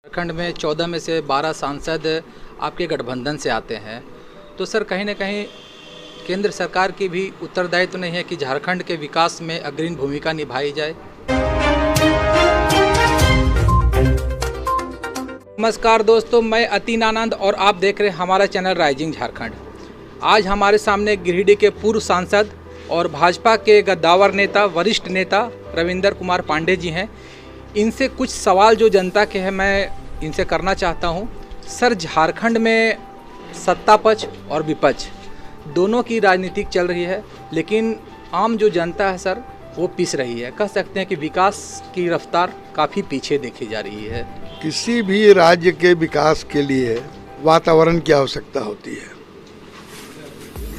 झारखंड में 14 में से 12 सांसद आपके गठबंधन से आते हैं, तो सर कहीं ना कहीं केंद्र सरकार की भी उत्तरदायित्व तो नहीं है कि झारखंड के विकास में अग्रणी भूमिका निभाई जाए। नमस्कार दोस्तों, मैं अतीन आनंद और आप देख रहे हैं हमारा चैनल राइजिंग झारखंड। आज हमारे सामने गिरिडीह के पूर्व सांसद और भाजपा के गद्दावर नेता, वरिष्ठ नेता रविंदर कुमार पांडे जी हैं। इनसे कुछ सवाल जो जनता के हैं मैं इनसे करना चाहता हूं। सर, झारखंड में सत्ता पक्ष और विपक्ष दोनों की राजनीति चल रही है, लेकिन आम जो जनता है सर वो पिस रही है। कह सकते हैं कि विकास की रफ्तार काफ़ी पीछे देखी जा रही है। किसी भी राज्य के विकास के लिए वातावरण की आवश्यकता होती है।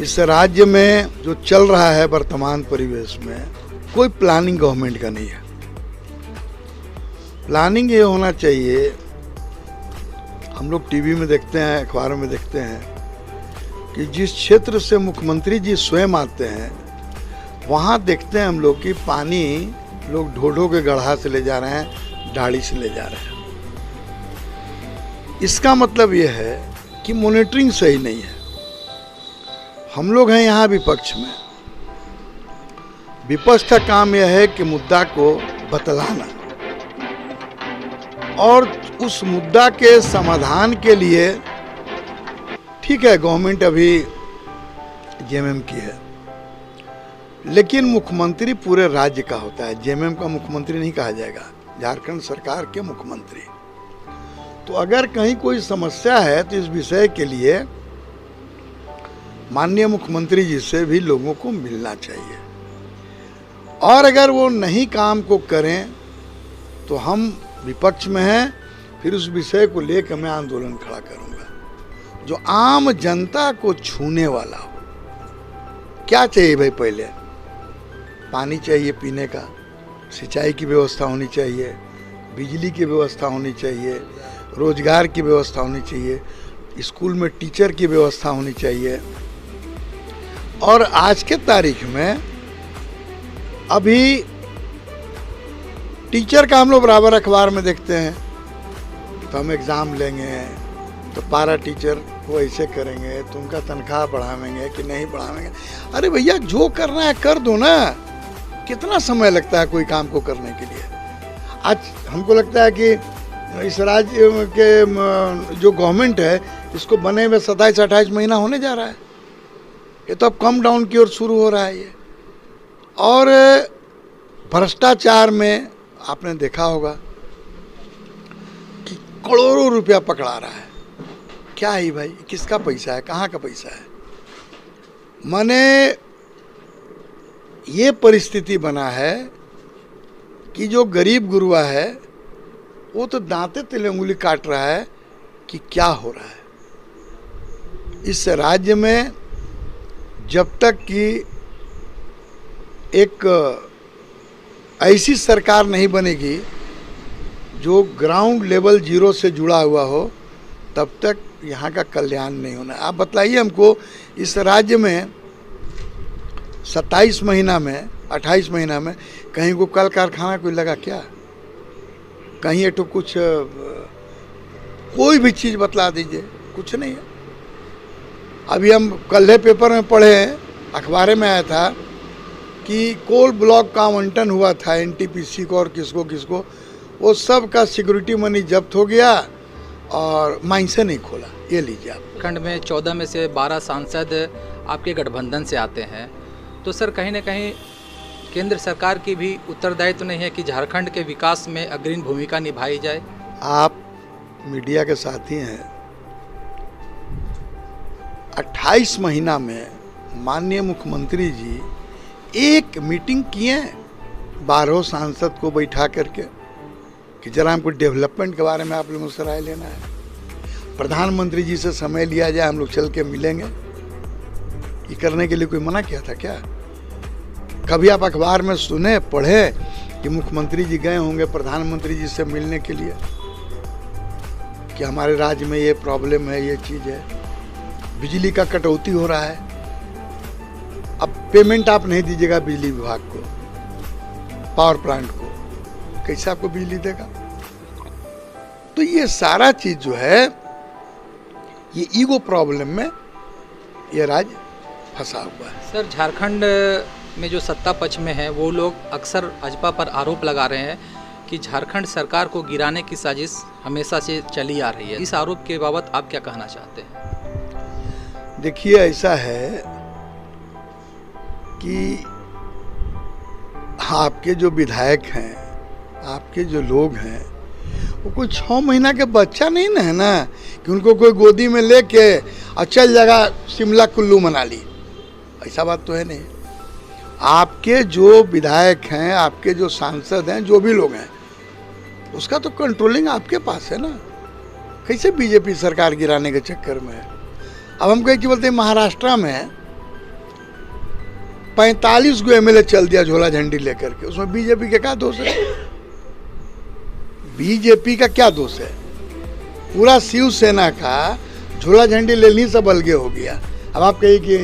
इस राज्य में जो चल रहा है वर्तमान परिवेश में, कोई प्लानिंग गवर्नमेंट का नहीं है। प्लानिंग ये होना चाहिए, हम लोग टीवी में देखते हैं, अखबारों में देखते हैं कि जिस क्षेत्र से मुख्यमंत्री जी स्वयं आते हैं वहाँ देखते हैं हम लोग कि पानी लोग ढो के गड्ढा से ले जा रहे हैं, ढाड़ी से ले जा रहे हैं। इसका मतलब ये है कि मॉनिटरिंग सही नहीं है। हम लोग हैं यहाँ विपक्ष में। विपक्ष का काम यह है कि मुद्दा को बतलाना और उस मुद्दा के समाधान के लिए, ठीक है गवर्नमेंट अभी जेएमएम की है, लेकिन मुख्यमंत्री पूरे राज्य का होता है। जेएमएम का मुख्यमंत्री नहीं कहा जाएगा, झारखंड सरकार के मुख्यमंत्री। तो अगर कहीं कोई समस्या है तो इस विषय के लिए माननीय मुख्यमंत्री जी से भी लोगों को मिलना चाहिए, और अगर वो नहीं काम को करें तो हम विपक्ष में हैं, फिर उस विषय को लेकर मैं आंदोलन खड़ा करूंगा जो आम जनता को छूने वाला हो। क्या चाहिए भाई? पहले पानी चाहिए पीने का, सिंचाई की व्यवस्था होनी चाहिए, बिजली की व्यवस्था होनी चाहिए, रोजगार की व्यवस्था होनी चाहिए, स्कूल में टीचर की व्यवस्था होनी चाहिए। और आज के तारीख में अभी टीचर का हम लोग बराबर अखबार में देखते हैं, तो हम एग्ज़ाम लेंगे तो पारा टीचर को ऐसे करेंगे तो उनका तनख्वाह बढ़ावेंगे कि नहीं बढ़ावेंगे। अरे भैया, जो करना है कर दो ना। कितना समय लगता है कोई काम को करने के लिए? आज हमको लगता है कि इस राज्य के जो गवर्नमेंट है इसको बने हुए 27-28 महीना होने जा रहा है। ये तो अब कम डाउन की ओर शुरू हो रहा है ये। और भ्रष्टाचार में आपने देखा होगा कि करोड़ों रुपया पकड़ा रहा है। क्या है भाई? किसका पैसा है? कहाँ का पैसा है? माने ये परिस्थिति बना है कि जो गरीब गुरुआ है वो तो दांते तिले उंगली काट रहा है कि क्या हो रहा है इस राज्य में। जब तक कि एक ऐसी सरकार नहीं बनेगी जो ग्राउंड लेवल जीरो से जुड़ा हुआ हो, तब तक यहाँ का कल्याण नहीं होना। आप बताइए हमको, इस राज्य में 27 महीना में, 28 महीना में कहीं को कल कारखाना कोई लगा क्या? कहीं ये तो कुछ कोई भी चीज़ बतला दीजिए, कुछ नहीं है। अभी हम कल पेपर में पढ़े, अखबार में आया था कि कोल ब्लॉक का आवंटन हुआ था एनटीपीसी को और किसको किसको, वो सब का सिक्योरिटी मनी जब्त हो गया और माइन से नहीं खोला। ये लीजिए आप। झारखंड में 14 में से 12 सांसद आपके गठबंधन से आते हैं, तो सर कहीं ना कहीं केंद्र सरकार की भी उत्तरदायित्व तो नहीं है कि झारखंड के विकास में अग्रणी भूमिका निभाई जाए। आप मीडिया के साथी हैं। 28 महीना में माननीय मुख्यमंत्री जी एक मीटिंग किए 12 सांसद को बैठा करके कि जरा हमको डेवलपमेंट के बारे में आप लोगों से राय लेना है। प्रधानमंत्री जी से समय लिया जाए, हम लोग चल के मिलेंगे। ये करने के लिए कोई मना किया था क्या? कभी आप अखबार में सुने, पढ़े कि मुख्यमंत्री जी गए होंगे प्रधानमंत्री जी से मिलने के लिए कि हमारे राज्य में ये प्रॉब्लम है, ये चीज़ है, बिजली का कटौती हो रहा है, अब पेमेंट आप नहीं दीजिएगा बिजली विभाग को, पावर प्लांट को, कैसे आपको बिजली देगा? तो ये सारा चीज जो है ये ईगो प्रॉब्लम में ये राज्य फंसा हुआ है। सर, झारखंड में जो सत्ता पक्ष में है वो लोग अक्सर भाजपा पर आरोप लगा रहे हैं कि झारखंड सरकार को गिराने की साजिश हमेशा से चली आ रही है। इस आरोप के बाबत आप क्या कहना चाहते हैं? देखिए, ऐसा है कि आपके जो विधायक हैं, आपके जो लोग हैं, वो कोई 6 महीना के बच्चा नहीं ना है ना कि उनको कोई गोदी में लेके और चल जाएगा शिमला कुल्लू मनाली। ऐसा बात तो है नहीं। आपके जो विधायक हैं, आपके जो सांसद हैं, जो भी लोग हैं, उसका तो कंट्रोलिंग आपके पास है ना। कैसे बीजेपी सरकार गिराने के चक्कर में है? अब हम कहीं बोलते हैं महाराष्ट्र में 45 गो एमएलए चल दिया झोला झंडी लेकर के, उसमें बीजेपी का क्या दोष है? बीजेपी का क्या दोष है? पूरा शिवसेना का झोला झंडी लेनी सब अलगे हो गया। अब आप कहिए कि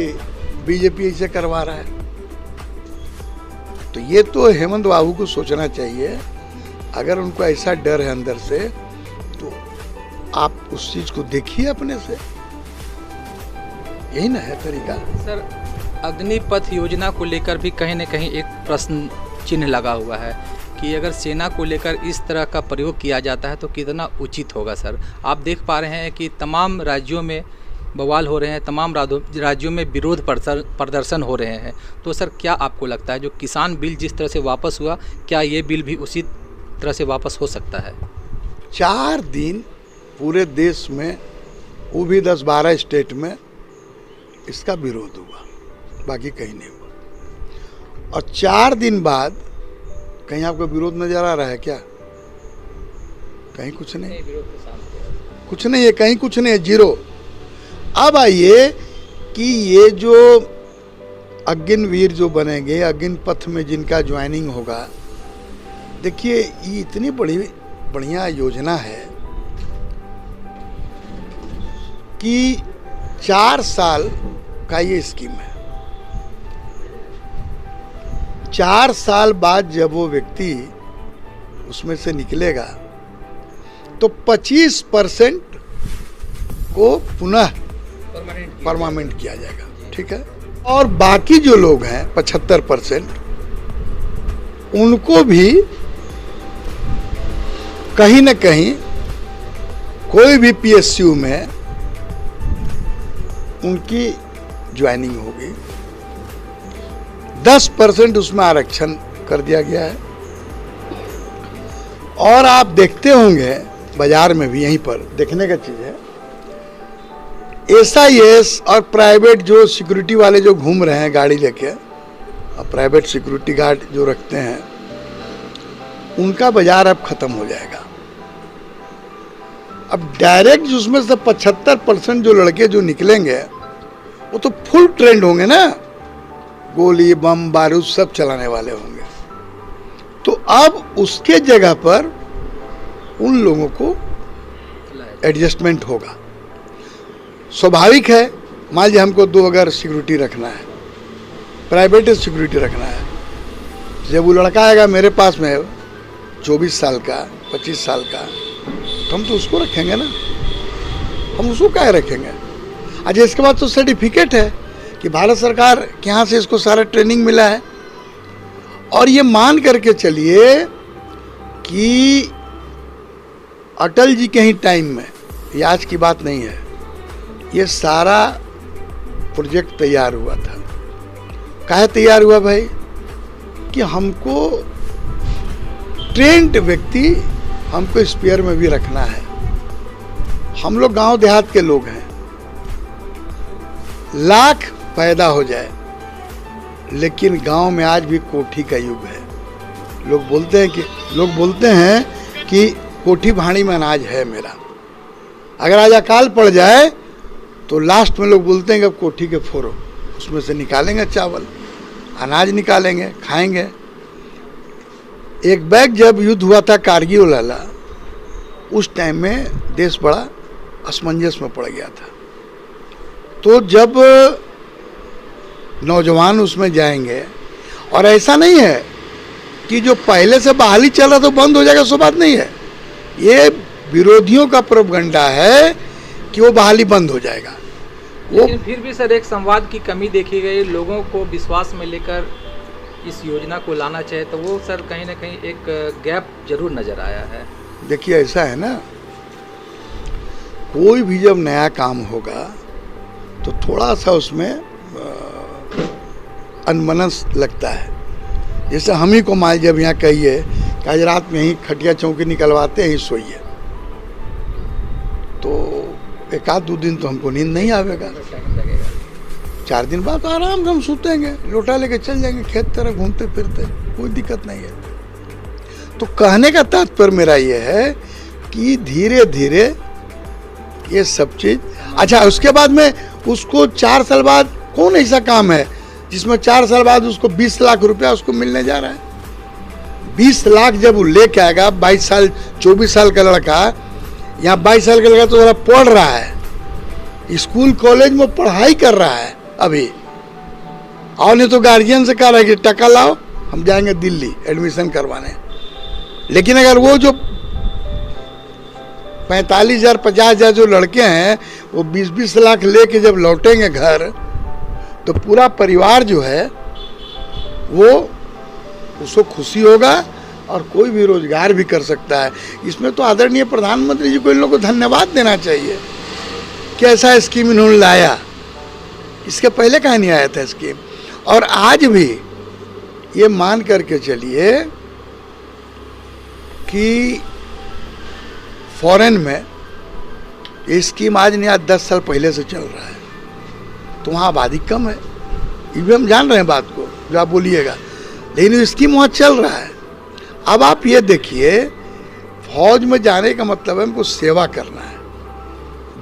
बीजेपी ऐसे करवा रहा है, तो ये तो हेमंत बाबू को सोचना चाहिए। अगर उनको ऐसा डर है अंदर से, तो आप उस चीज को देखिए अपने से। यही ना है तरीका। सर, अग्निपथ योजना को लेकर भी कहीं न कहीं एक प्रश्न चिन्ह लगा हुआ है कि अगर सेना को लेकर इस तरह का प्रयोग किया जाता है तो कितना उचित होगा। सर, आप देख पा रहे हैं कि तमाम राज्यों में बवाल हो रहे हैं, तमाम राज्यों में विरोध प्रदर्शन हो रहे हैं। तो सर, क्या आपको लगता है जो किसान बिल जिस तरह से वापस हुआ, क्या ये बिल भी उसी तरह से वापस हो सकता है? 4 दिन पूरे देश में, वो भी 10-12 स्टेट में इसका विरोध हुआ, बाकी कहीं नहीं हुआ। और 4 दिन बाद कहीं आपको विरोध नजर आ रहा है क्या? कहीं कुछ नहीं, कुछ नहीं है, कहीं कुछ नहीं है, जीरो। अब आइए कि ये जो अग्निवीर जो बनेंगे, अग्निपथ में जिनका ज्वाइनिंग होगा, देखिए ये इतनी बढ़िया योजना है कि 4 साल का ये स्कीम है। 4 साल बाद जब वो व्यक्ति उसमें से निकलेगा तो 25% को पुनः परमानेंट किया जाएगा, ठीक है। और बाकी जो लोग हैं 75%, उनको भी कहीं न कहीं कोई भी पीएसयू में उनकी ज्वाइनिंग होगी। 10% उसमें आरक्षण कर दिया गया है। और आप देखते होंगे बाजार में भी, यहीं पर देखने का चीज है, एसआईएस और प्राइवेट जो सिक्योरिटी वाले जो घूम रहे हैं गाड़ी लेके, और प्राइवेट सिक्योरिटी गार्ड जो रखते हैं, उनका बाजार अब खत्म हो जाएगा। अब डायरेक्ट उसमें से 75% जो लड़के जो निकलेंगे वो तो फुल ट्रेंड होंगे ना, गोली बम बारूद सब चलाने वाले होंगे। तो अब उसके जगह पर उन लोगों को एडजस्टमेंट होगा। स्वाभाविक है, मान लीजिए हमको 2 अगर सिक्योरिटी रखना है, प्राइवेट सिक्योरिटी रखना है, जब वो लड़का आएगा मेरे पास में 24 साल का, 25 साल का, तो हम तो उसको रखेंगे ना, हम उसको क्या रखेंगे? अच्छा, इसके बाद तो सर्टिफिकेट है कि भारत सरकार के यहाँ से इसको सारा ट्रेनिंग मिला है। और ये मान करके चलिए कि अटल जी के ही टाइम में, ये आज की बात नहीं है, ये सारा प्रोजेक्ट तैयार हुआ था। काहे तैयार हुआ भाई? कि हमको ट्रेंड व्यक्ति हमको स्पेयर में भी रखना है। हम लोग गांव देहात के लोग हैं, लाख पैदा हो जाए, लेकिन गांव में आज भी कोठी का युग है। लोग बोलते हैं कि कोठी भाड़ी में अनाज है मेरा। अगर आज अकाल पड़ जाए तो लास्ट में लोग बोलते हैं कि अब कोठी के फोड़ो, उसमें से निकालेंगे चावल, अनाज निकालेंगे, खाएंगे। एक बैग जब युद्ध हुआ था कारगिल वाला, उस टाइम में देश बड़ा असमंजस में पड़ गया था। तो जब नौजवान उसमें जाएंगे, और ऐसा नहीं है कि जो पहले से बहाली चल रहा तो बंद हो जाएगा, सो बात नहीं है। ये विरोधियों का प्रोपगंडा है कि वो बहाली बंद हो जाएगा। लेकिन फिर भी सर एक संवाद की कमी देखी गई, लोगों को विश्वास में लेकर इस योजना को लाना चाहिए, तो वो सर कहीं ना कहीं एक गैप जरूर नज़र आया है। देखिए ऐसा है ना, कोई भी जब नया काम होगा तो थोड़ा सा उसमें अनमनस लगता है। जैसे हम ही को मान जब यहाँ कहिए कि आज रात में ही खटिया चौकी निकलवाते हैं, ही सोइए, तो एक आध 2 दिन तो हमको नींद नहीं आवेगा, 4 दिन बाद तो आराम से हम सूतेंगे, लोटा लेके चल जाएंगे खेत तरफ घूमते फिरते, कोई दिक्कत नहीं है। तो कहने का तात्पर्य मेरा ये है कि धीरे धीरे ये सब चीज, अच्छा उसके बाद में उसको 4 साल बाद, कौन ऐसा काम है जिसमें 4 साल बाद उसको 20 लाख रुपया उसको मिलने जा रहा है? 20 लाख जब वो लेके आएगा, 22 साल 24 साल का लड़का, यहाँ 22 साल का लड़का तो जरा पढ़ रहा है, स्कूल कॉलेज में पढ़ाई कर रहा है अभी, और नहीं तो गार्जियन से कह रहा है कि टका लाओ हम जाएंगे दिल्ली एडमिशन करवाने। लेकिन अगर वो जो 45,000 50,000 जो लड़के हैं वो 20-20 लाख लेके जब लौटेंगे घर, तो पूरा परिवार जो है वो उसको खुशी होगा और कोई भी रोजगार भी कर सकता है। इसमें तो आदरणीय प्रधानमंत्री जी को इन लोगों को धन्यवाद देना चाहिए कि ऐसा स्कीम इन्होंने लाया, इसके पहले कहीं नहीं आया था स्कीम। और आज भी ये मान करके चलिए कि फॉरेन में ये स्कीम आज नहीं, आज 10 साल पहले से चल रहा है, तो वहाँ आबादी कम है, ये भी हम जान रहे हैं बात को जो आप बोलिएगा, लेकिन स्कीम वहाँ चल रहा है। अब आप ये देखिए, फौज में जाने का मतलब है हमको सेवा करना है,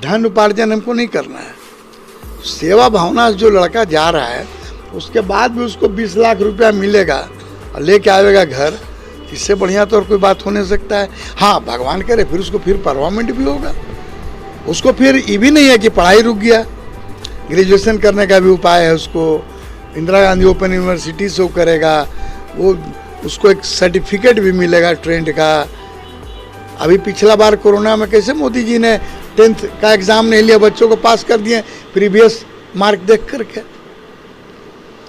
धन उपार्जन हमको नहीं करना है। सेवा भावना से जो लड़का जा रहा है, उसके बाद भी उसको 20 लाख रुपया मिलेगा और लेके आएगा घर, इससे बढ़िया तो और कोई बात हो नहीं सकता है। हाँ भगवान करे फिर उसको फिर परमानेंट भी होगा, उसको फिर ये भी नहीं है कि पढ़ाई रुक गया, ग्रेजुएशन करने का भी उपाय है उसको, इंदिरा गांधी ओपन यूनिवर्सिटी से वो करेगा, वो उसको एक सर्टिफिकेट भी मिलेगा ट्रेंड का। अभी पिछला बार कोरोना में कैसे मोदी जी ने 10th का एग्ज़ाम नहीं लिया, बच्चों को पास कर दिए प्रीवियस मार्क देख करके।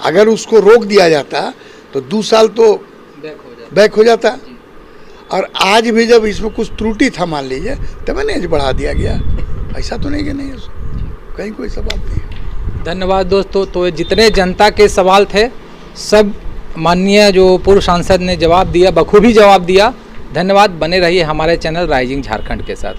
अगर उसको रोक दिया जाता तो 2 साल तो बैक हो जाता। और आज भी जब इसमें कुछ त्रुटि था मान लीजिए, तब मैंने एज बढ़ा दिया गया, ऐसा तो नहीं कि नहीं, कहीं कोई सवाल नहीं। धन्यवाद दोस्तों। तो जितने जनता के सवाल थे सब माननीय जो पूर्व सांसद ने जवाब दिया, बखूबी जवाब दिया। धन्यवाद, बने रहिए हमारे चैनल राइजिंग झारखंड के साथ।